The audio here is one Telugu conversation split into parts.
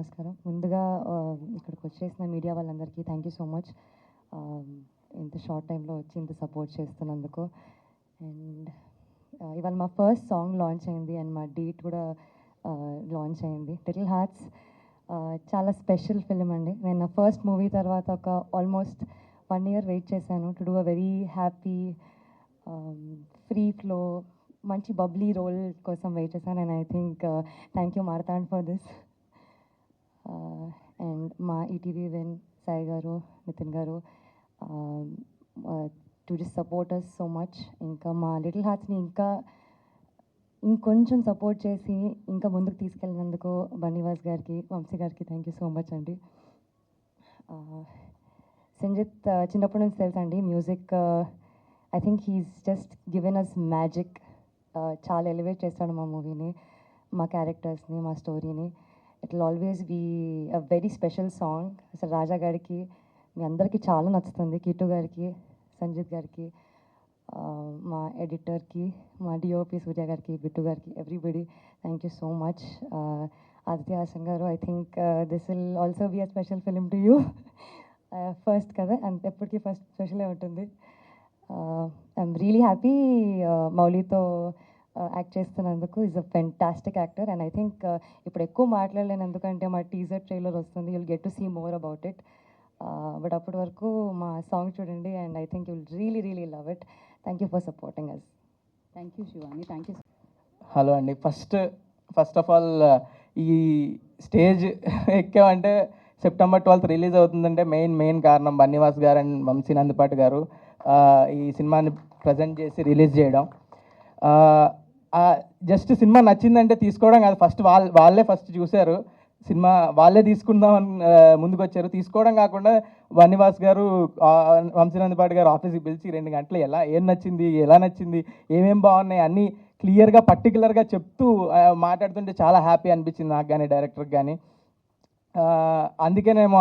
నమస్కారం. ముందుగా ఇక్కడికి వచ్చేసిన మీడియా వాళ్ళందరికీ థ్యాంక్ యూ సో మచ్. ఇంత షార్ట్ టైంలో వచ్చి ఇంత సపోర్ట్ చేస్తున్నందుకు. అండ్ ఇవాళ మా ఫస్ట్ సాంగ్ లాంచ్ అయింది అండ్ మా డేట్ కూడా లాంచ్ అయింది. లిటిల్ హార్ట్స్ చాలా స్పెషల్ ఫిలిం అండి. నేను నా ఫస్ట్ మూవీ తర్వాత ఒక ఆల్మోస్ట్ 1 year వెయిట్ చేశాను to do a very happy free flow మంచి బబ్లీ రోల్ కోసం వెయిట్ చేశాను. And I think thank you Marthand for this. And మా ఈటీవీ విన్ సాయి గారు, నితిన్ గారు to just support us so much. ఇంకా మా లిటిల్ హార్ట్స్ని ఇంకొంచెం సపోర్ట్ చేసి ఇంకా ముందుకు తీసుకెళ్ళినందుకు బన్నీవాస్ గారికి, వంశీ గారికి థ్యాంక్ యూ సో మచ్ అండి. సంజిత్ చిన్నప్పటి నుంచి తెలుసండి music. I think he's just given us magic. చాలా ఎలివేట్ చేస్తాడు మా మూవీని, మా క్యారెక్టర్స్ని, మా స్టోరీని. It will always be a very special song. అసలు రాజా గారికి మీ అందరికీ చాలా నచ్చుతుంది, కిట్టు గారికి, సంజిత్ గారికి, మా ఎడిటర్కి, మా డిఓపి సూర్య గారికి, బిట్టు గారికి, everybody thank you so much. Aditya Hasan గారు, I think this will also be a special film to you. First కదా, అండ్ ఎప్పటికీ ఫస్ట్ స్పెషలే ఉంటుంది. ఐఎమ్ రియలీ హ్యాపీ మౌలితో యాక్ట్ చేస్తున్నందుకు. Is a fantastic actor. And I think ఇప్పుడు ఎక్కువ మాట్లాడలేను, ఎందుకంటే మా టీజర్ ట్రైలర్ వస్తుంది. You'll get to see more about it. But అప్పటి వరకు మా సాంగ్ చూడండి and I think you'll really really love it. Thank you for supporting us. Thank you Shivani, thank you. Hello అండి. ఫస్ట్ ఆఫ్ ఆల్ ఈ స్టేజ్ ఎక్కామంటే September 12th రిలీజ్ అవుతుందంటే మెయిన్ కారణం బన్నీవాస్ గారు అండ్ వంశీ నందిపాటి గారు ఈ సినిమాని ప్రజెంట్ చేసి రిలీజ్ చేయడం. జస్ట్ సినిమా నచ్చిందంటే తీసుకోవడం కాదు, ఫస్ట్ వాళ్ళే ఫస్ట్ చూశారు సినిమా, వాళ్ళే తీసుకుందామని ముందుకు వచ్చారు. తీసుకోవడం కాకుండా బన్నీవాస్ గారు, వంశీ నందిపాటి గారు ఆఫీస్కి పిలిచి 2 గంటలు ఏం నచ్చింది, ఎలా నచ్చింది, ఏమేం బాగున్నాయి అన్నీ క్లియర్గా పర్టికులర్గా చెప్తూ మాట్లాడుతుంటే చాలా హ్యాపీ అనిపించింది నాకు కానీ డైరెక్టర్కి కానీ. అందుకేనేమో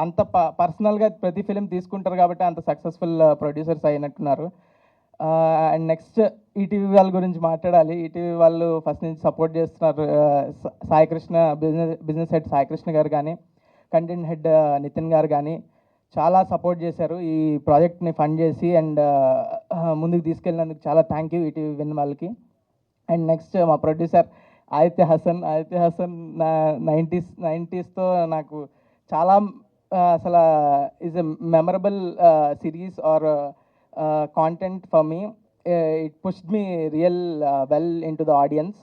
అంత పర్సనల్గా ప్రతి ఫిలిం తీసుకుంటారు కాబట్టి అంత సక్సెస్ఫుల్ ప్రొడ్యూసర్స్ అయినట్టున్నారు. అండ్ నెక్స్ట్ ఈటీవీ వాళ్ళ గురించి మాట్లాడాలి. ఈటీవీ వాళ్ళు ఫస్ట్ నుంచి సపోర్ట్ చేస్తున్నారు. సాయికృష్ణ బిజినెస్ హెడ్ సాయికృష్ణ గారు కానీ, కంటెంట్ హెడ్ నితిన్ గారు కానీ చాలా సపోర్ట్ చేశారు ఈ ప్రాజెక్ట్ని ఫండ్ చేసి. అండ్ ముందుకు తీసుకెళ్ళినందుకు చాలా థ్యాంక్ యూ ఈటీవీ విన్ వాళ్ళకి. అండ్ నెక్స్ట్ మా ప్రొడ్యూసర్ ఆదిత్య హాసన్ నా 90sతో నాకు చాలా అసలు is a memorable series or content for me. It pushed me real well into the audience.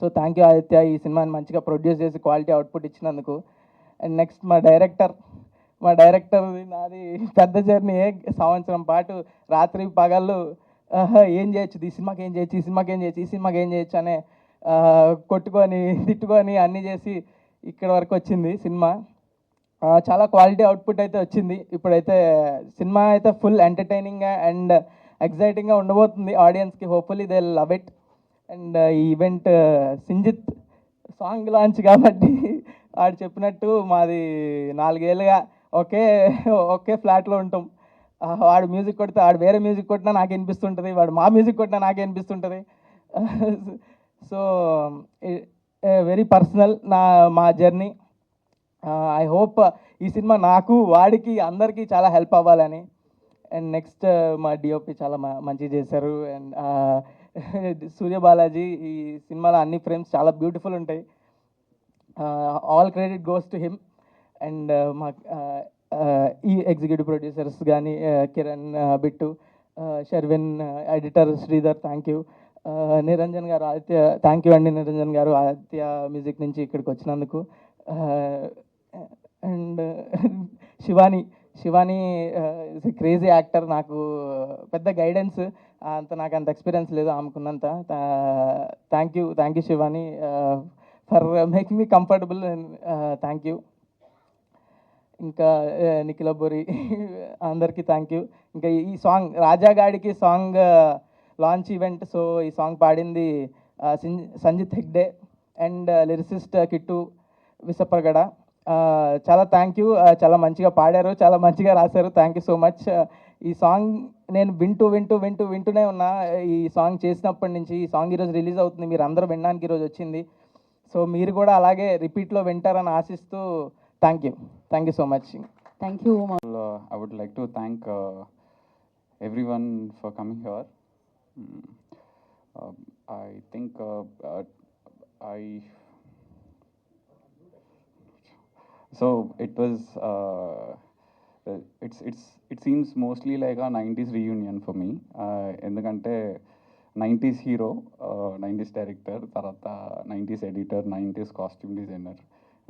So thank you Aditya, ఈ సినిమాని మంచిగా ప్రొడ్యూస్ చేసి క్వాలిటీ అవుట్పుట్ ఇచ్చినందుకు. అండ్ నెక్స్ట్ మా డైరెక్టర్ నాది పెద్ద జర్నీ. సంవత్సరం పాటు రాత్రి పగళ్ళు ఏం చేయొచ్చు, ఈ సినిమాకి ఏం చేయొచ్చు, ఈ సినిమాకి ఏం చేయొచ్చు అనే కొట్టుకొని తిట్టుకొని అన్నీ చేసి ఇక్కడ వరకు వచ్చింది సినిమా. చాలా క్వాలిటీ అవుట్పుట్ అయితే వచ్చింది. ఇప్పుడైతే సినిమా అయితే ఫుల్ ఎంటర్టైనింగ్గా అండ్ ఎక్సైటింగ్గా ఉండబోతుంది ఆడియన్స్కి. Hopefully they love it. And ఈ ఈవెంట్ సంజిత్ సాంగ్ లాంచ్ కాబట్టి వాడు చెప్పినట్టు మాది 4 ఏళ్ళుగా ఒకే ఫ్లాట్లో ఉంటాం. వాడు మ్యూజిక్ కొడితే వాడు వేరే మ్యూజిక్ కొట్టినా నాకు వినిపిస్తుంటుంది, వాడు మా మ్యూజిక్ కొట్టినా నాకే వినిపిస్తుంటుంది. సో వెరీ పర్సనల్ మా జర్నీ. ఐ హోప్ ఈ సినిమా నాకు, వాడికి, అందరికీ చాలా హెల్ప్ అవ్వాలని. అండ్ నెక్స్ట్ మా డిఓపి చాలా మంచిగా చేశారు. అండ్ సూర్య బాలాజీ, ఈ సినిమాలో అన్ని ఫ్రేమ్స్ చాలా బ్యూటిఫుల్ ఉంటాయి. All credit goes to him. And మా ఈ ఎగ్జిక్యూటివ్ ప్రొడ్యూసర్స్ కానీ Kiran, Bittu, Sharvin, editor Sridhar, thank you. Niranjan గారు, ఆదిత్య, థ్యాంక్ యూ అండి నిరంజన్ గారు, ఆదిత్య మ్యూజిక్ నుంచి ఇక్కడికి వచ్చినందుకు. And Shivani is a crazy actor. నాకు పెద్ద గైడెన్స్ నాకు అంత ఎక్స్పీరియన్స్ లేదు ఆమెకున్నంత. Thank you Shivani for making me comfortable. Thank you. ఇంకా నిఖిల బోరి, అందరికీ థ్యాంక్ యూ. ఇంకా ఈ సాంగ్ రాజాగాడికి సాంగ్ లాంచ్ ఈవెంట్. సో ఈ సాంగ్ పాడింది సంజిత్ హెగ్డే అండ్ లిరిసిస్ట్ కిట్టు విసప్పరగడ. చాలా థ్యాంక్ యూ. చాలా మంచిగా పాడారు, చాలా మంచిగా రాశారు. Thank you so much. ఈ సాంగ్ నేను వింటూనే ఉన్నా. ఈ సాంగ్ చేసినప్పటి నుంచి. ఈ సాంగ్ ఈరోజు రిలీజ్ అవుతుంది, మీరు అందరూ వినడానికి ఈరోజు వచ్చింది. సో మీరు కూడా అలాగే రిపీట్లో వింటారని ఆశిస్తూ thank you so much. Thank you. I would like to thank everyone for coming here. Mm, I think I so it was it seems mostly like a 90s reunion for me. ఎందుకంటే 90s హీరో, 90s డైరెక్టర్, తర్వాత 90s editor, 90s costume designer,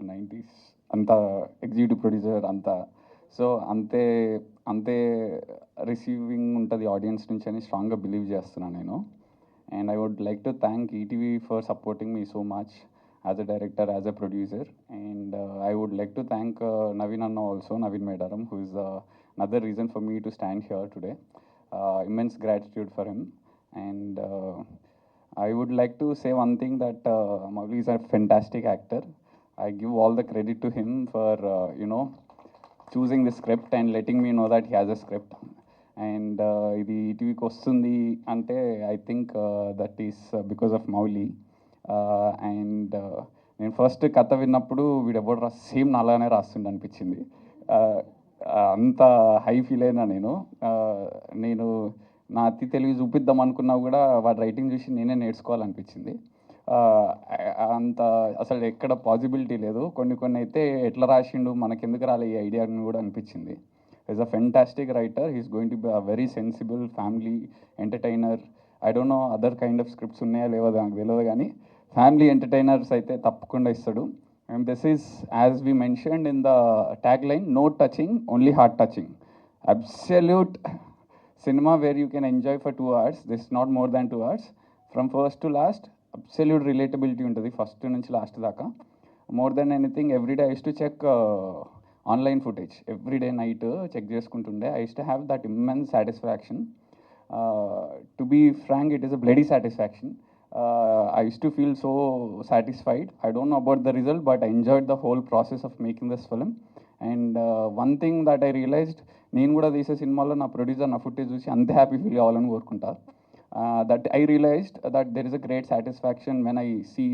90s అంతా ఎగ్జిక్యూటివ్ ప్రొడ్యూసర్ అంతా. సో అంతే అంతే రిసీవింగ్ ఉంటుంది ఆడియన్స్ నుంచి అని స్ట్రాంగ్గా బిలీవ్ చేస్తున్నాను నేను. And I would like to thank ETV for supporting me so much as a director, as a producer. And I would like to thank Naveen అన్న also, Naveen Medaram, who is another reason for me to stand here today. Immense gratitude for him. And I would like to say one thing, that Mowgli is a fantastic actor. I give all the credit to him for choosing the script and letting me know that he has a script. And ఇది ఈటీవీకి వస్తుంది అంటే I think that is because of Mouli. And నేను ఫస్ట్ కథ విన్నప్పుడు వీడు ఎవరు సేమ్ నాలానే రాస్తుండే అనిపించింది. అంత హై ఫీల్ అయినా నేను నా అతి తెలివి చూపిద్దాం అనుకున్నా కూడా వాడి రైటింగ్ చూసి నేనే నేర్చుకోవాలనిపించింది. అంత అసలు ఎక్కడ పాసిబిలిటీ లేదు. కొన్ని అయితే ఎట్లా రాసిండు, మనకెందుకు రాలే ఈ ఐడియా అని కూడా అనిపించింది. Is a fantastic writer. He's going to be a very sensible family entertainer. I don't know other kind of scripts ఉన్నాయా లేవో నాకు తెలియదు, కానీ ఫ్యామిలీ ఎంటర్టైనర్స్ అయితే తప్పకుండా ఇస్తాడు. And this is as we mentioned in the tag line, no touching, only heart touching. Absolute cinema where you can enjoy for 2 hours. This is not more than 2 hours. From first to last, absolute relatability ఉంటుంది ఫస్ట్ నుంచి లాస్ట్ దాకా. More than anything every day I used to check online footage. Every day night check చేసుకుంటుండే. I used to have that immense satisfaction. To be frank, it is a bloody satisfaction. I used to feel so satisfied. I don't know about the result, but I enjoyed the whole process of making this film. And one thing that I realized, నేను కూడా తీసే సినిమాలో నా ప్రొడ్యూసర్ నా ఫుటేజ్ చూసి అంతే హ్యాపీ ఫీల్ కావాలని కోరుకుంటారు. That I realised that there is a great satisfaction when I see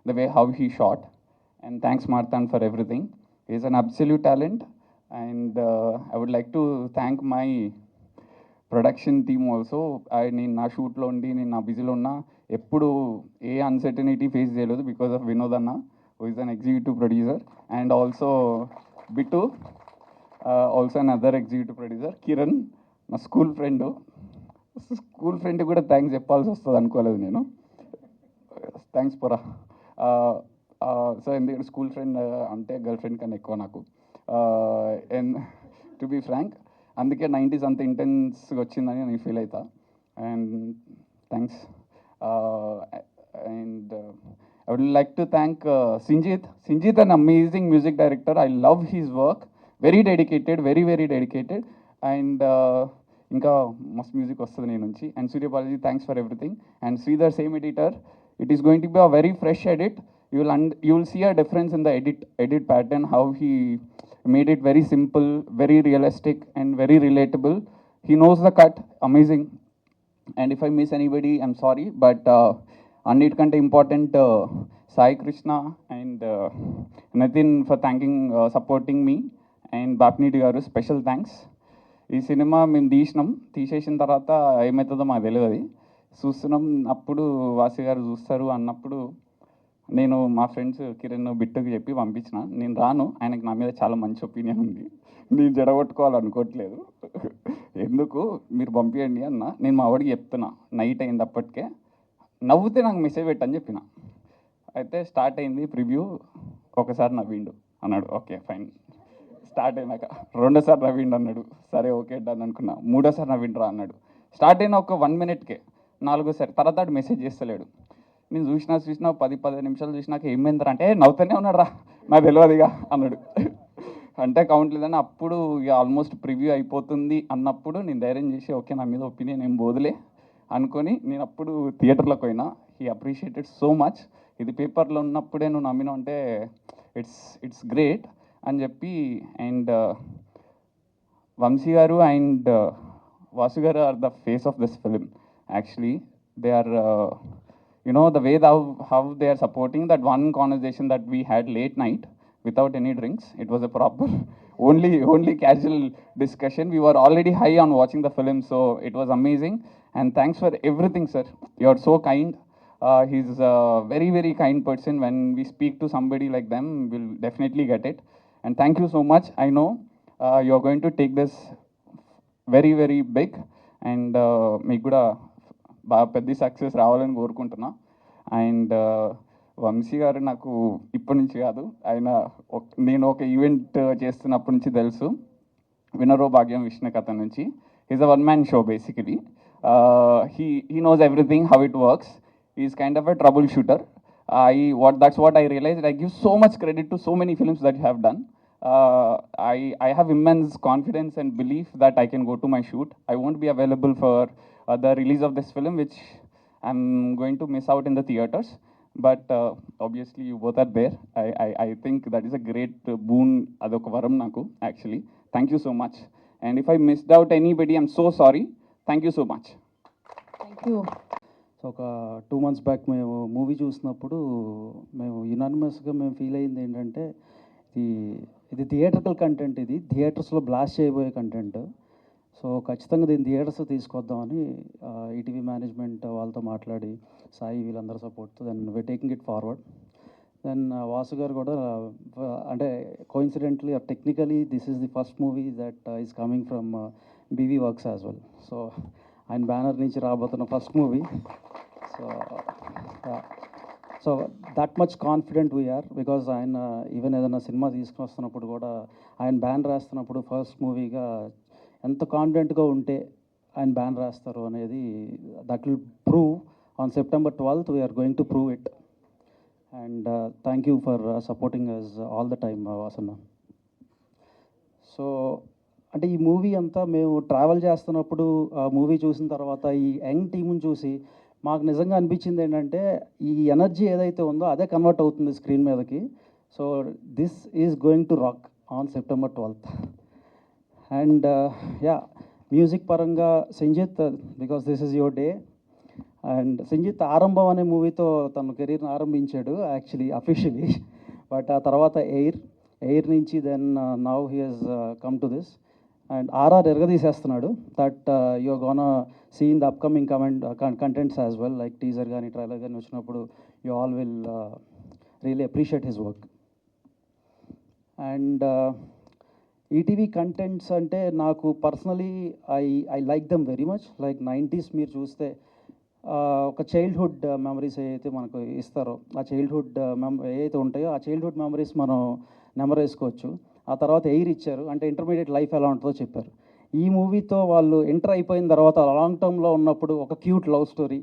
the way how he shot. And thanks Marthan for everything. Is an absolute talent. And I would like to thank my production team also. నేను నా షూట్లో ఉండి నేను నా బిజీలో ఉన్నా ఎప్పుడు ఏ అన్సర్టనిటీ ఫేస్ చేయలేదు బికాస్ ఆఫ్ వినోద్ అన్న, who is an executive producer. And also Bittu, also an other executive producer. Kiran, నా స్కూల్ ఫ్రెండ్ కూడా థ్యాంక్స్ చెప్పాల్సి వస్తుంది అనుకోలేదు నేను. థ్యాంక్స్ పొరా. సో ఎందుకంటే స్కూల్ ఫ్రెండ్ అంటే గర్ల్ ఫ్రెండ్ కన్నా ఎక్కువ నాకు. అండ్ టు బీ ఫ్రాంక్, అందుకే 90s అంత ఇంటెన్స్గా వచ్చిందని నేను ఫీల్ అవుతా. And thanks. And I would like to thank Sinjit. Sinjit, an amazing music director. I love his work. Very dedicated, very dedicated. And ఇంకా మస్తు మ్యూజిక్ వస్తుంది నేను నుంచి. And Surya Balaji, thanks for everything. And Sridhar, same editor. It is going to be a very fresh edit. You will see a difference in the edit pattern, how he made it very simple, very realistic, and very relatable. He knows the cut. Amazing. And if I miss anybody, I'm sorry, but అన్నిటికంటే important Sai Krishna and Nitin for supporting me. And బాప్నీటి గారు, స్పెషల్ థ్యాంక్స్. ఈ సినిమా మేము తీసేసిన తర్వాత ఏమవుతుందో మాకు తెలియదు. అది చూస్తున్నాం. అప్పుడు వాసి గారు చూస్తారు అన్నప్పుడు నేను మా ఫ్రెండ్స్ కిరణ్, బిట్టుకి చెప్పి పంపించిన. నేను రాను, ఆయనకి నా మీద చాలా మంచి ఒపీనియన్ ఉంది, నేను జడగొట్టుకోవాలనుకోవట్లేదు, ఎందుకు మీరు పంపించండి అన్న. నేను మా వాడికి చెప్తున్నా, నైట్ అయింది అప్పటికే, నవ్వుతే నాకు మెసేజ్ పెట్టని చెప్పిన. అయితే స్టార్ట్ అయింది ప్రివ్యూ. ఒకసారి నవ్విండు అన్నాడు, ఓకే ఫైన్. స్టార్ట్ అయినాక రెండోసారి నవ్విండు అన్నాడు, సరే ఓకే డన్ అనుకున్నా. మూడోసారి నవ్విండ్రా అన్నాడు. స్టార్ట్ అయిన ఒక 1 minute నాలుగోసారి తర్వాత మెసేజ్ చేస్తలేడు. నేను చూసినా 10-15 నిమిషాలు చూసినాక ఏమైందిరా అంటే, నవ్వుతూనే ఉన్నాడు రా, నాకు తెలియదుగా అన్నాడు. అంటే కౌంట్ లేదని. అప్పుడు ఇక ఆల్మోస్ట్ ప్రివ్యూ అయిపోతుంది అన్నప్పుడు నేను ధైర్యం చేసి, ఓకే నా మీద ఒపీనియన్ ఏం బోదులే అనుకొని నేను అప్పుడు థియేటర్లోకి పోయినా. He appreciated so much. ఇది పేపర్లో ఉన్నప్పుడే నువ్వు నమ్మినావు అంటే ఇట్స్ గ్రేట్ అని చెప్పి. అండ్ వంశీ గారు అండ్ వాసు గారు are the face of this film. Actually they are you know, the way how they are supporting that one conversation that we had late night without any drinks. It was a proper only casual discussion. We were already high on watching the film, so it was amazing. And thanks for everything, sir. You're so kind. He's a very kind person. When we speak to somebody like them, we'll definitely get it. And thank you so much. I know you're going to take this very big, and మీకు కూడా బాగా పెద్ద సక్సెస్ రావాలని కోరుకుంటున్నా. అండ్ వంశీ గారు నాకు ఇప్పటి నుంచి కాదు, ఆయన నేను ఒక ఈవెంట్ చేస్తున్నప్పటి నుంచి తెలుసు, వినరో భాగ్యం విష్ణు కథ నుంచి. Is a one man show basically. He knows everything how it works. Is kind of a trouble shooter. That's what I realized. I give so much credit to so many films that you have done. I have immense confidence and belief that I can go to my shoot. I won't be available for the release of this film, which I'm going to miss out in the theaters. But obviously, you both are there. I think that is a great boon. Adoka varam naku, actually. Thank you so much. And if I missed out anybody, I'm so sorry. Thank you so much. Thank you. So ఒక 2 months బ్యాక్ మేము మూవీ చూసినప్పుడు మేము యునానిమస్గా మేము ఫీల్ అయింది ఏంటంటే ఇది థియేటర్కల్ కంటెంట్, ఇది థియేటర్స్లో బ్లాస్ట్ చేయబోయే కంటెంట్. సో ఖచ్చితంగా దీన్ని థియేటర్స్ తీసుకొద్దామని ఈటీవీ మేనేజ్మెంట్ వాళ్ళతో మాట్లాడి సాయి వీళ్ళందరూ సపోర్ట్తో then we taking it forward. Then Vasu గారు కూడా అంటే coincidentally or technically this is the first movie that is coming from BV Works as well. So ఆయన బ్యానర్ నుంచి రాబోతున్న first movie. So that much confident we're because ఆయన ఈవెన్ ఏదైనా సినిమా తీసుకుని వస్తున్నప్పుడు కూడా ఆయన బ్యాన్ రాస్తున్నప్పుడు ఫస్ట్ మూవీగా ఎంత కాన్ఫిడెంట్గా ఉంటే ఆయన బ్యాన్ రాస్తారు అనేది that will prove on September 12th. We're going to prove it. And thank you for supporting us all the time వాసన్న. సో అంటే ఈ మూవీ అంతా మేము ట్రావెల్ చేస్తున్నప్పుడు మూవీ చూసిన తర్వాత ఈ యంగ్ టీముని చూసి మాకు నిజంగా అనిపించింది ఏంటంటే ఈ ఎనర్జీ ఏదైతే ఉందో అదే కన్వర్ట్ అవుతుంది స్క్రీన్ మీదకి. So this is going to rock on September 12th. And yeah music పరంగా Sanjith, because this is your day. And Sanjith Aarambham అనే మూవీతో తన కెరీర్ని ఆరంభించాడు యాక్చువల్లీ అఫీషియలీ. బట్ ఆ తర్వాత ఎయిర్ నుంచి then now he has come to this. And RR ఎరగదీసేస్తున్నాడు. That you are gonna see in the upcoming contents as well, like teaser కానీ ట్రైలర్ కానీ వచ్చినప్పుడు you all will really appreciate his work. And ETV contents అంటే నాకు personally I like them very much. Like 90s మీరు చూస్తే ఒక చైల్డ్హుడ్ మెమరీస్ ఏవైతే మనకు ఇస్తారో ఆ చైల్డ్హుడ్ ఏవైతే ఉంటాయో ఆ చైల్డ్హుడ్ మెమరీస్ మనం నెమరేసుకోవచ్చు. ఆ తర్వాత ఎయిర్ ఇచ్చారు, అంటే ఇంటర్మీడియట్ లైఫ్ ఎలా ఉంటుందో చెప్పారు. ఈ మూవీతో వాళ్ళు ఎంటర్ అయిపోయిన తర్వాత లాంగ్ టర్మ్లో ఉన్నప్పుడు ఒక క్యూట్ లవ్ స్టోరీ,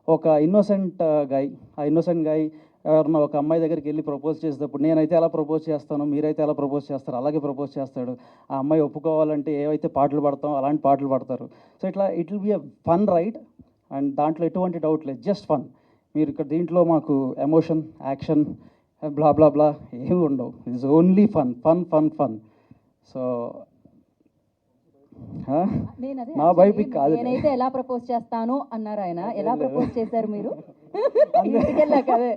ఒక ఇన్నోసెంట్ గాయ్, ఆ ఇన్నోసెంట్ గాయ్ ఎవరన్నా ఒక అమ్మాయి దగ్గరికి వెళ్ళి ప్రపోజ్ చేసేటప్పుడు నేనైతే ఎలా ప్రపోజ్ చేస్తాను, మీరైతే ఎలా ప్రపోజ్ చేస్తారు, అలాగే ప్రపోజ్ చేస్తాడు. ఆ అమ్మాయి ఒప్పుకోవాలంటే ఏవైతే పాటలు పాడతాం అలాంటి పాటలు పాడతారు. సో ఇట్లా it will be a fun ride. And దాంట్లో ఎటువంటి డౌట్ లేదు, జస్ట్ ఫన్. మీరు ఇక్కడ దీంట్లో మాకు ఎమోషన్, యాక్షన్, బ్లా బ్లా బ్లా ఏమి ఉండవు. It's only fun. సో నా బయోపిక్ కాదు. నేనైతే ఎలా ప్రపోజ్ చేస్తాను అన్నారు ఆయన. ఎలా ప్రపోజ్ చేశారు మీరు? ఇంటికి వెళ్ళాక అదే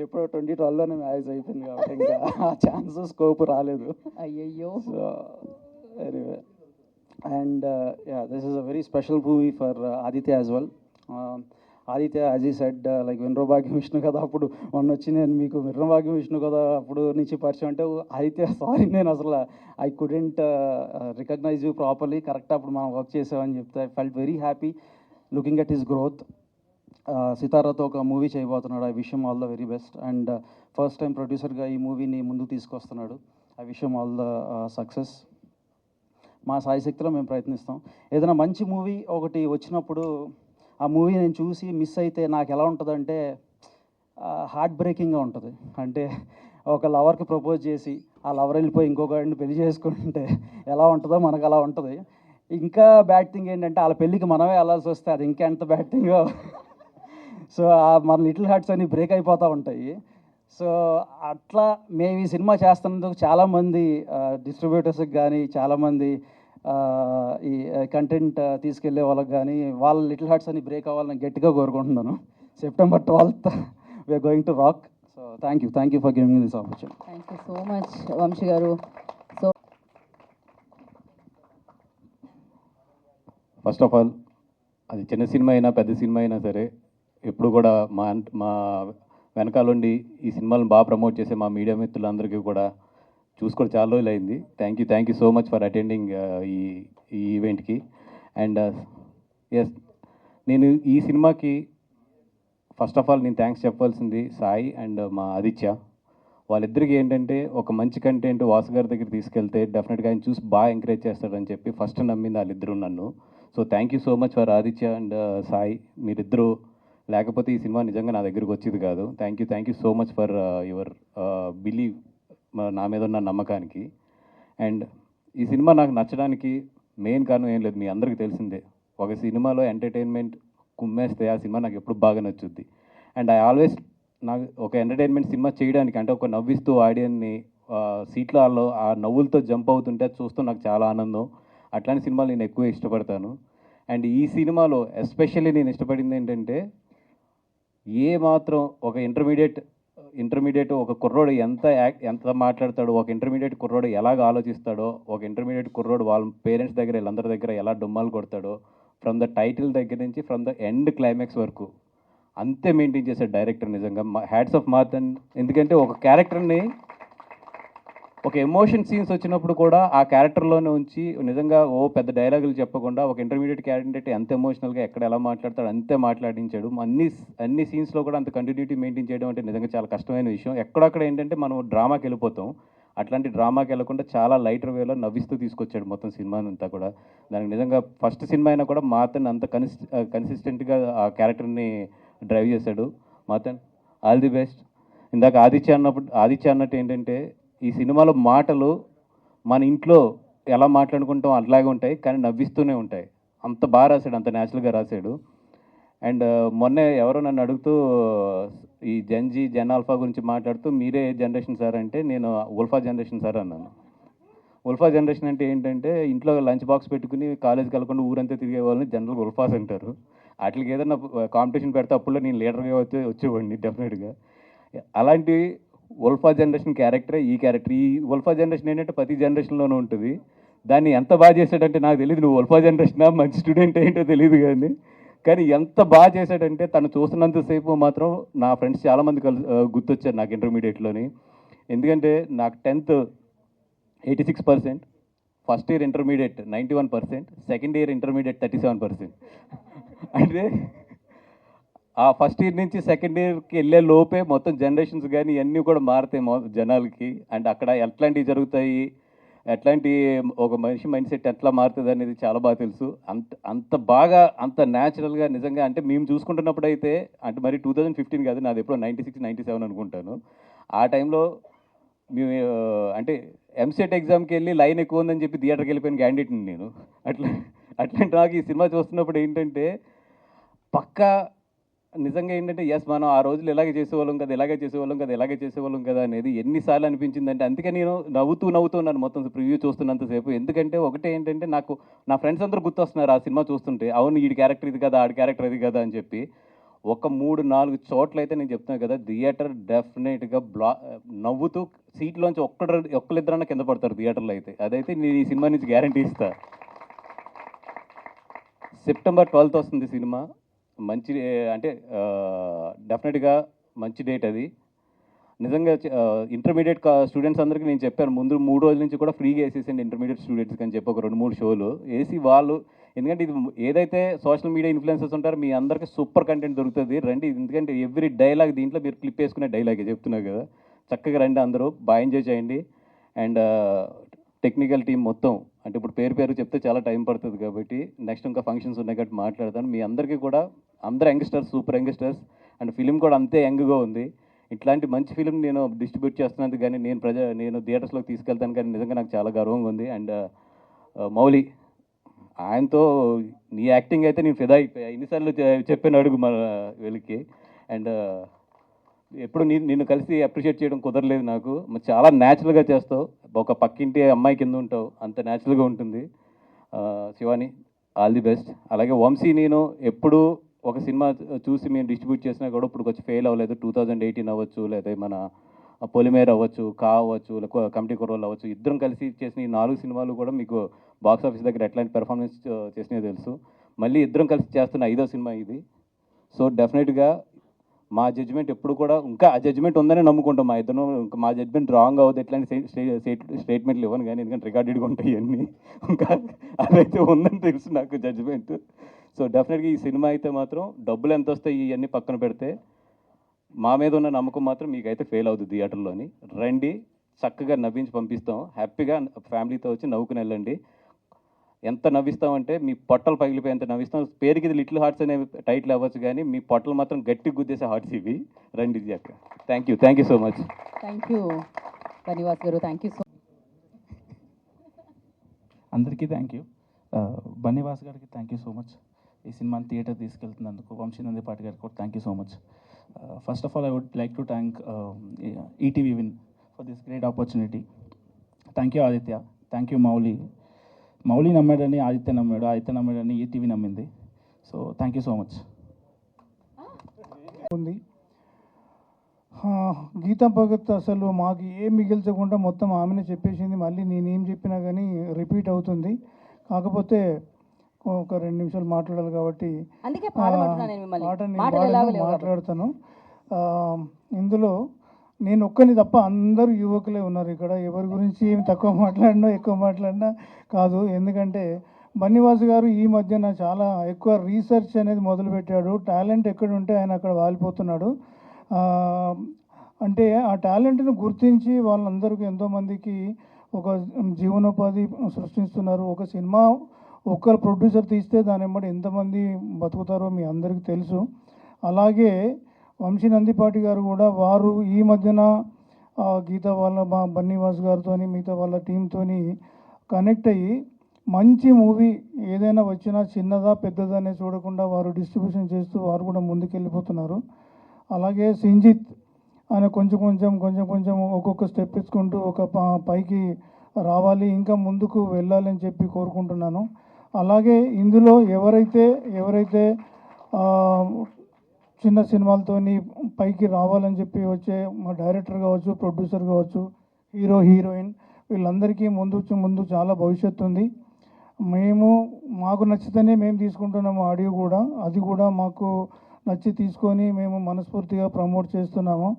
ఎప్పుడో 2012లోనే మ్యారేజ్ అయిపోయింది కాబట్టి ఇంకా ఆ ఛాన్స్ స్కోప్ రాలేదు. అయ్యయ్యో. So anyway, and yeah this is a very special movie for Aditya as well. Aditya as ఈ సెడ్ లైక్ వినరో భాగ్యం విష్ణు కదా, అప్పుడు మొన్న వచ్చి నేను మీకు వినరో భాగ్యం విష్ణు కదా అప్పుడు నుంచి పరిచయం అంటే ఆదిత్య సారీ నేను అసలు I couldn't recognise you properly, correct అప్పుడు మనం వర్క్ చేసామని చెప్తే I felt very happy looking at his growth. సితారాతో ఒక మూవీ చేయబోతున్నాడు. I wish him all the very best. And first time ప్రొడ్యూసర్గా ఈ మూవీని ముందుకు తీసుకొస్తున్నాడు. I wish him all the success. మా సాయశక్తిలో మేము ప్రయత్నిస్తాం. ఏదైనా మంచి మూవీ ఒకటి వచ్చినప్పుడు ఆ మూవీ నేను చూసి మిస్ అయితే నాకు ఎలా ఉంటుందంటే హార్ట్ బ్రేకింగ్గా ఉంటుంది. అంటే ఒక లవర్కి ప్రపోజ్ చేసి ఆ లవర్ వెళ్ళిపోయి ఇంకొకరిని పెళ్లి చేసుకుంటే ఎలా ఉంటుందో మనకు అలా ఉంటుంది. ఇంకా బ్యాడ్ థింగ్ ఏంటంటే వాళ్ళ పెళ్ళికి మనమే వెళ్ళాల్సి వస్తే అది ఇంకా ఎంత బ్యాడ్ థింగో. సో మన లిటిల్ హార్ట్స్ అన్ని బ్రేక్ అయిపోతూ ఉంటాయి. సో అట్లా మేము ఈ సినిమా చేస్తున్నందుకు చాలామంది డిస్ట్రిబ్యూటర్స్కి కానీ చాలామంది ఈ కంటెంట్ తీసుకెళ్లే వాళ్ళకి కానీ వాళ్ళ లిటిల్ హార్ట్స్ అని బ్రేక్ అవ్వాలని గట్టిగా కోరుకుంటున్నాను. September 12th, we are going to rock. So thank you for giving me this opportunity. Thank you so much Vamsi గారు. సో ఫస్ట్ ఆఫ్ ఆల్ అది చిన్న సినిమా అయినా పెద్ద సినిమా అయినా సరే ఎప్పుడు కూడా మా వెనకాలండి ఈ సినిమాలను బాగా ప్రమోట్ చేసే మా మీడియా మిత్రులందరికీ కూడా చూసుకొని చాలా రోజులు అయింది. Thank you so much for attending ఈ ఈవెంట్కి. అండ్ ఎస్, నేను ఈ సినిమాకి ఫస్ట్ ఆఫ్ ఆల్ నేను థ్యాంక్స్ చెప్పాల్సింది సాయి అండ్ మా ఆదిత్య. వాళ్ళిద్దరికి ఏంటంటే ఒక మంచి కంటెంట్ వాసు గారి దగ్గర తీసుకెళ్తే డెఫినెట్గా ఆయన చూసి బాగా ఎంకరేజ్ చేస్తాడని చెప్పి ఫస్ట్ నమ్మింది వాళ్ళిద్దరూ నన్ను. So thank you so much for Aditya and Sai. మీరిద్దరూ లేకపోతే ఈ సినిమా నిజంగా నా దగ్గరికి వచ్చేది కాదు. Thank you so much for your believe, నా మీద ఉన్న నమ్మకానికి. అండ్ ఈ సినిమా నాకు నచ్చడానికి మెయిన్ కారణం ఏం లేదు, మీ అందరికీ తెలిసిందే. ఒక సినిమాలో ఎంటర్టైన్మెంట్ కుమ్మేస్తే ఆ సినిమా నాకు ఎప్పుడు బాగా నచ్చుద్ది. అండ్ ఐ ఆల్వేస్ నాకు ఒక ఎంటర్టైన్మెంట్ సినిమా చేయడానికి అంటే ఒక నవ్విస్తూ ఆడియన్ని సీట్లలో ఆ నవ్వులతో జంప్ అవుతుంటే అది చూస్తూ నాకు చాలా ఆనందం. అట్లాంటి సినిమాలు నేను ఎక్కువ ఇష్టపడతాను. అండ్ ఈ సినిమాలో ఎస్పెషల్లీ నేను ఇష్టపడింది ఏంటంటే ఏ మాత్రం ఒక ఇంటర్మీడియట్ ఒక కుర్రోడు ఎంత మాట్లాడతాడో, ఒక ఇంటర్మీడియట్ కుర్రోడు ఎలాగ ఆలోచిస్తాడో, ఒక ఇంటర్మీడియట్ కుర్రోడు వాళ్ళ పేరెంట్స్ దగ్గర వీళ్ళందరి దగ్గర ఎలా డుమ్మాలు కొడతాడో, ఫ్రమ్ ద టైటిల్ దగ్గర నుంచి ఫ్రమ్ ద ఎండ్ క్లైమాక్స్ వరకు అంతే మెయింటైన్ చేశాడు డైరెక్టర్. నిజంగా హ్యాట్స్ ఆఫ్ మార్తన్. ఎందుకంటే ఒక క్యారెక్టర్ని ఒక ఎమోషన్ సీన్స్ వచ్చినప్పుడు కూడా ఆ క్యారెక్టర్లోనే ఉంచి నిజంగా పెద్ద డైలాగులు చెప్పకుండా ఒక ఇంటర్మీడియట్ క్యాండిడేట్ ఎంత ఎమోషనల్గా ఎక్కడ ఎలా మాట్లాడతాడు అంతే మాట్లాడించాడు. అన్ని సీన్స్లో కూడా అంత కంటిన్యూటీ మెయింటైన్ చేయడం అంటే నిజంగా చాలా కష్టమైన విషయం. ఎక్కడక్కడ ఏంటంటే మనం డ్రామాకి వెళ్ళిపోతాం, అట్లాంటి డ్రామాకి వెళ్ళకుండా చాలా లైటర్ వేలో నవ్విస్తూ తీసుకొచ్చాడు మొత్తం సినిమానంతా కూడా. దానికి నిజంగా ఫస్ట్ సినిమా అయినా కూడా మార్తన్ అంత కన్సిస్టెంట్గా ఆ క్యారెక్టర్ని డ్రైవ్ చేశాడు. మార్తన్, ఆల్ ది బెస్ట్. ఇందాక ఆదిత్య అన్నట్టు ఏంటంటే ఈ సినిమాలో మాటలు మన ఇంట్లో ఎలా మాట్లాడుకుంటాం అట్లాగే ఉంటాయి, కానీ నవ్విస్తూనే ఉంటాయి. అంత బాగా రాశాడు, అంత న్యాచురల్గా రాశాడు. అండ్ మొన్నే ఎవరో నన్ను అడుగుతూ ఈ జెన్ ఆల్ఫా గురించి మాట్లాడుతూ మీరే జనరేషన్ సార్ అంటే నేను ఉల్ఫా జనరేషన్ సార్ అన్నాను. ఉల్ఫా జనరేషన్ అంటే ఏంటంటే ఇంట్లో లంచ్ బాక్స్ పెట్టుకుని కాలేజ్కి వెళ్ళకుండా ఊరంతా తిరిగే వాళ్ళని జనరల్గా ఉల్ఫాస్ అంటారు. వాటికి ఏదైనా కాంపిటీషన్ పెడితే అప్పుల్లో నేను లీడర్గా వచ్చేవాడిని డెఫినెట్గా. అలాంటి ఉల్ఫా జనరేషన్ క్యారెక్టరే ఈ క్యారెక్టర్. ఈ ఉల్ఫా జనరేషన్ ఏంటంటే ప్రతి జనరేషన్లోనూ ఉంటుంది. దాన్ని ఎంత బాగా చేశాడంటే నాకు తెలియదు, నువ్వు ఉల్ఫా జనరేషనా మంచి స్టూడెంట్ ఏంటో తెలియదు, కానీ ఎంత బాగా చేశాడంటే తను చూస్తున్నంతసేపు మాత్రం నా ఫ్రెండ్స్ చాలామంది గుర్తొచ్చారు నాకు ఇంటర్మీడియట్లోని. ఎందుకంటే నాకు 10th 86%, first year intermediate 91%, second year intermediate 37%. అంటే ఆ ఫస్ట్ ఇయర్ నుంచి సెకండ్ ఇయర్కి వెళ్ళే లోపే మొత్తం జనరేషన్స్ కానీ ఇవన్నీ కూడా మారుతాయి జనాలకి. అండ్ అక్కడ ఎట్లాంటివి జరుగుతాయి, ఎట్లాంటి ఒక మనిషి మైండ్ సెట్ ఎట్లా మారుతుంది అనేది చాలా బాగా తెలుసు. అంత బాగా అంత న్యాచురల్గా నిజంగా అంటే మేము చూసుకుంటున్నప్పుడు అయితే అంటే మరి 2015 కాదు, నాది ఎప్పుడో 96, 97 అనుకుంటాను. ఆ టైంలో మేము అంటే ఎంసెట్ ఎగ్జామ్కి వెళ్ళి లైన్ ఎక్కువ ఉందని చెప్పి థియేటర్కి వెళ్ళిపోయిన క్యాండిడేట్ని నేను. అట్లాంటి నాకు ఈ సినిమా చూస్తున్నప్పుడు ఏంటంటే పక్కా నిజంగా ఏంటంటే ఎస్ మనం ఆ రోజులు ఇలాగే చేసేవాళ్ళం కదా అనేది ఎన్నిసార్లు అనిపించిందంటే అందుకే నేను నవ్వుతున్నాను మొత్తం ప్రివ్యూ చూస్తున్నంతసేపు. ఎందుకంటే ఒకటే ఏంటంటే నాకు నా ఫ్రెండ్స్ అందరూ గుర్తొస్తున్నారు ఆ సినిమా చూస్తుంటే, అవును ఈ క్యారెక్టర్ ఇది కదా, ఆడి క్యారెక్టర్ ఇది కదా అని చెప్పి. ఒక 3-4 చోట్లయితే నేను చెప్తున్నాను కదా, థియేటర్ డెఫినెట్గా నవ్వుతూ సీట్లోంచి ఒక్కరిద్దరన్నా కింద పడతారు థియేటర్లో అయితే. అదైతే నేను ఈ సినిమా నుంచి గ్యారంటీ ఇస్తా. September 12th వస్తుంది సినిమా. మంచి అంటే డెఫినెట్గా మంచి డేట్ అది. నిజంగా ఇంటర్మీడియట్ స్టూడెంట్స్ అందరికీ నేను చెప్పాను ముందు 3 రోజుల నుంచి కూడా ఫ్రీగా వేసేసండి ఇంటర్మీడియట్ స్టూడెంట్స్కి అని చెప్పి ఒక 2-3 షోలు వేసి వాళ్ళు, ఎందుకంటే ఇది ఏదైతే సోషల్ మీడియా ఇన్ఫ్లుయెన్సర్స్ ఉంటారో మీ అందరికీ సూపర్ కంటెంట్ దొరుకుతుంది రండి. ఎందుకంటే ఎవ్రీ డైలాగ్ దీంట్లో మీరు క్లిప్ వేసుకునే డైలాగే చెప్తున్నారు కదా, చక్కగా రండి అందరూ బాగా ఎంజాయ్ చేయండి. అండ్ టెక్నికల్ టీం మొత్తం అంటే ఇప్పుడు పేరు చెప్తే చాలా టైం పడుతుంది కాబట్టి నెక్స్ట్ ఇంకా ఫంక్షన్స్ ఉన్నాయి కాబట్టి మాట్లాడతాను. మీ అందరికీ కూడా అందరు youngsters, super youngsters, and film కూడా అంతే యంగ్గా ఉంది. ఇట్లాంటి మంచి ఫిలిం నేను డిస్ట్రిబ్యూట్ చేస్తున్నందుకు కానీ నేను థియేటర్స్లోకి తీసుకెళ్తాను కానీ నిజంగా నాకు చాలా గర్వంగా ఉంది. అండ్ మౌలి ఆయనతో నీ యాక్టింగ్ అయితే నేను ఫిదా అయిపోయా, ఎన్నిసార్లు చెప్పాను అడుగు మన వీళ్ళకి. అండ్ ఎప్పుడు నిన్ను కలిసి అప్రిషియేట్ చేయడం కుదరలేదు నాకు. చాలా న్యాచురల్గా చేస్తావు, ఒక పక్కింటి అమ్మాయి కింద ఉంటావు, అంత న్యాచురల్గా ఉంటుంది. Shivani all the best. అలాగే వంశీ నేను ఎప్పుడు ఒక సినిమా చూసి మేము డిస్ట్రిబ్యూట్ చేసినా కూడా ఇప్పుడు కొంచెం ఫెయిల్ అవ్వలేదు. 2018 అవ్వచ్చు, లేదా మన పొలిమేర అవ్వచ్చు, కా అవ్వచ్చు, లేకపోతే కమిటీ కుర్రోళ్ళు అవ్వచ్చు, ఇద్దరం కలిసి చేసిన ఈ 4 సినిమాలు కూడా మీకు బాక్స్ ఆఫీస్ దగ్గర ఎట్లాంటి పెర్ఫార్మెన్స్ చేసినాయో తెలుసు. మళ్ళీ ఇద్దరం కలిసి చేస్తున్న 5వ సినిమా ఇది. సో డెఫినెట్గా మా జడ్జిమెంట్ ఎప్పుడు కూడా ఇంకా ఆ జడ్జిమెంట్ ఉందని నమ్ముకుంటాం. మా ఇద్దరు ఇంకా మా జడ్జిమెంట్ రాంగ్ అవ్వదు, ఎట్లాంటి స్టేట్మెంట్లు ఇవ్వను, కానీ ఎందుకంటే రికార్డెడ్గా ఉంటాయి అన్నీ. ఇంకా అదైతే ఉందని తెలుసు నాకు జడ్జిమెంట్. సో డెఫినెట్గా ఈ సినిమా అయితే మాత్రం డబ్బులు ఎంత వస్తాయి ఇవన్నీ పక్కన పెడితే మా మీద ఉన్న నమ్మకం మాత్రం మీకైతే ఫెయిల్ అవుతుంది థియేటర్లోని. రండి, చక్కగా నవ్వించి పంపిస్తాం. హ్యాపీగా ఫ్యామిలీతో వచ్చి నవ్వుకుని వెళ్ళండి. ఎంత నవ్విస్తామంటే మీ పొట్టలు పగిలిపోయేంత నవ్విస్తాం. పేరుకి ఇది లిటిల్ హార్ట్స్ అనే టైటిల్ అవ్వచ్చు, కానీ మీ పొట్టలు మాత్రం గట్టి గుద్దేసే హార్ట్స్ ఇవి. రండి అక్క. Thank you so much. Thank you Bunny Vas గారు, థ్యాంక్ యూ సో. అందరికీ థ్యాంక్ యూ. బన్నివాస్ గారికి థ్యాంక్ యూ సో మచ్. ఈ సినిమాని థియేటర్ తీసుకెళ్తున్నందుకు వంశీ నందిపాటి గారికి కూడా thank you so much. First of all I would like to thank ETV win for this great opportunity. Thank you Aditya, thank you Mouli. Mouli నమ్మాడని ఆదిత్య నమ్మాడు, ఆదిత్య నమ్మాడని ఈటీవీ నమ్మింది. So thank you so much. ఉంది గీతా భగత్ అసలు మాకు ఏం మిగిల్చకుండా మొత్తం ఆమెనే చెప్పేసింది. మళ్ళీ నేనేం చెప్పినా కానీ రిపీట్ అవుతుంది. కాకపోతే ఒక 2 నిమిషాలు మాట్లాడాలి కాబట్టి అందుకే పాడమంటున్నా నేను మిమ్మల్ని. మాట నేను మాటలు ఎలాగో లేవు కాబట్టి. మాట్లాడతాను. ఇందులో నేను ఒక్కని తప్ప అందరూ యువకులే ఉన్నారు ఇక్కడ. ఎవరి గురించి ఏమి తక్కువ మాట్లాడినా ఎక్కువ మాట్లాడినా కాదు. ఎందుకంటే బన్నివాస్ గారు ఈ మధ్యన చాలా ఎక్కువ రీసెర్చ్ అనేది మొదలుపెట్టాడు. టాలెంట్ ఎక్కడ ఉంటే ఆయన అక్కడ వాలిపోతున్నాడు. అంటే ఆ టాలెంట్ను గుర్తించి వాళ్ళందరికీ ఎంతోమందికి ఒక జీవనోపాధి సృష్టిస్తున్నారు. ఒక సినిమా ఒక్కరు ప్రొడ్యూసర్ తీస్తే దాని వెంబడి ఎంతమంది బతుకుతారో మీ అందరికీ తెలుసు. అలాగే వంశీ నందిపాటి గారు కూడా వారు ఈ మధ్యన గీతా వాళ్ళ బన్నివాస్ గారితో మిగతా వాళ్ళ టీంతో కనెక్ట్ అయ్యి మంచి మూవీ ఏదైనా వచ్చినా చిన్నదా పెద్దదనే చూడకుండా వారు డిస్ట్రిబ్యూషన్ చేస్తూ వారు కూడా ముందుకెళ్ళిపోతున్నారు. అలాగే సింజిత్ ఆయన కొంచెం కొంచెం ఒక్కొక్క స్టెప్ ఇచ్చుకుంటూ ఒక పైకి రావాలి, ఇంకా ముందుకు వెళ్ళాలని చెప్పి కోరుకుంటున్నాను. అలాగే ఇందులో ఎవరైతే చిన్న సినిమాలతోని పైకి రావాలని చెప్పి వచ్చే మా డైరెక్టర్ కావచ్చు, ప్రొడ్యూసర్ కావచ్చు, హీరో హీరోయిన్ వీళ్ళందరికీ ముందు చాలా భవిష్యత్తు ఉంది. మాకు నచ్చితేనే మేము తీసుకుంటున్నాము ఆడియో కూడా, అది కూడా మాకు నచ్చి తీసుకొని మేము మనస్ఫూర్తిగా ప్రమోట్ చేస్తున్నాము.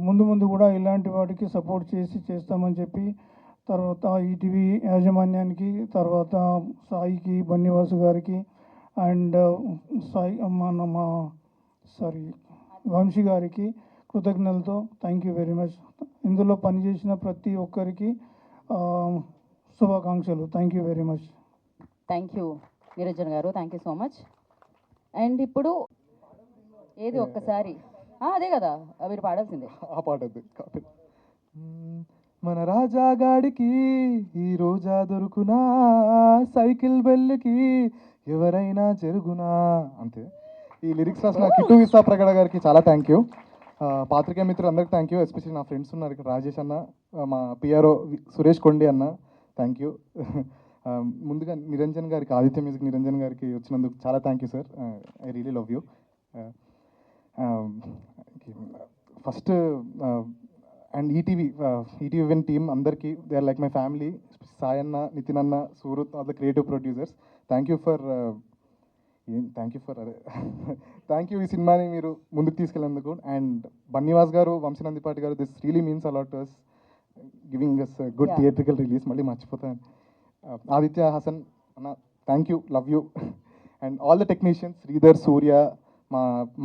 ముందు కూడా ఇలాంటి వాటికి సపోర్ట్ చేస్తామని చెప్పి, తర్వాత ఈటీవీ యాజమాన్యానికి, తర్వాత సాయికి, బన్నివాసు గారికి అండ్ వంశీ గారికి కృతజ్ఞతలతో థ్యాంక్ యూ వెరీ మచ్. ఇందులో పనిచేసిన ప్రతి ఒక్కరికి శుభాకాంక్షలు. Thank you very much. Thank you Niranjan గారు, thank you so much. And ఇప్పుడు ఏది ఒక్కసారి అదే కదా మీరు పాడాల్సిందే. ఆ పాడద్దు. మన రాజాగాడికి ఈ రోజా దొరుకునా, సైకిల్ బెల్లికి ఎవరైనా జరుగునా, అంతే. ఈ లిరిక్స్ రాసిన కిట్టు విసా ప్రగడ గారికి చాలా థ్యాంక్ యూ. పాత్రికేయ మిత్రులందరికీ థ్యాంక్ యూ. ఎస్పెషల్లీ నా ఫ్రెండ్స్ ఉన్నారు ఇక్కడ, రాజేష్ అన్న, మా పిఆర్ఓ సురేష్ కొండి అన్న, థ్యాంక్ యూ. ముందుగా నిరంజన్ గారికి, ఆదిత్య మ్యూజిక్ నిరంజన్ గారికి వచ్చినందుకు చాలా thank you sir. I really love you. First and ETV win team అందరికీ, they are like my family. Sai అన్న, నితిన్ అన్న, Surat, all the creative producers, thank you for thank you ఈ సినిమాని మీరు ముందుకు తీసుకెళ్ళేందుకు. అండ్ బన్నివాస్ గారు, వంశీ నందిపాటి గారు, this really means a lot to us, giving us good theatrical release. మళ్ళీ మర్చిపోతాను. ఆదిత్య, హసన్ అన్న, thank you, love you. And all the technicians, Sridhar, Surya,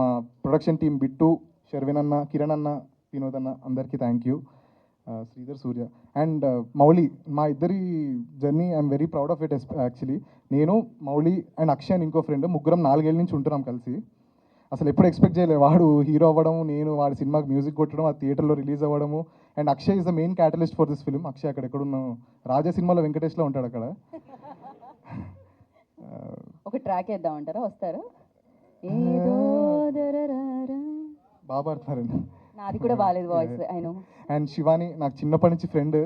మా ప్రొడక్షన్ టీమ్, బిట్టు, షర్విన్ అన్న, కిరణ్ అన్న, వినోద్ అన్న, అందరికీ thank you. Sridhar, Surya and Mouli, మా ఇద్దరి journey I'm very proud of it. Actually నేను, మౌలి అండ్ అక్షయ్ అని ఇంకో ఫ్రెండ్, ముగ్గురం 4 ఏళ్ళ నుంచి ఉంటున్నాం కలిసి. అసలు ఎప్పుడు ఎక్స్పెక్ట్ చేయలేదు వాడు హీరో అవ్వడం, నేను వాడి సినిమాకి మ్యూజిక్ కొట్టడం, ఆ థియేటర్లో రిలీజ్ అవ్వడము. And Akshay is the main catalyst for this film. Akshay అక్కడ ఎక్కడున్నావు, రాజా సినిమాలో వెంకటేష్లో ఉంటాడు అక్కడ. ఒక ట్రాక్ వేద్దామంటారా, వస్తారా? బాగా పాడుతున్నారండి. నాది కూడా బాగాలేదు వాయిస్, అయినా. అండ్ శివాని నాకు చిన్నప్పటి నుంచి ఫ్రెండ్,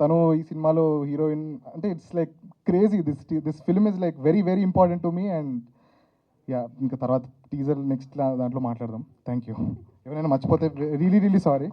తను ఈ సినిమాలో హీరోయిన్. అంటే it's like crazy. This film is like very very important to me. And yeah ఇంకా తర్వాత టీజర్ నెక్స్ట్ దాంట్లో మాట్లాడదాం. Thank you. ఎవరైనా మర్చిపోతే రియలీ సారీ.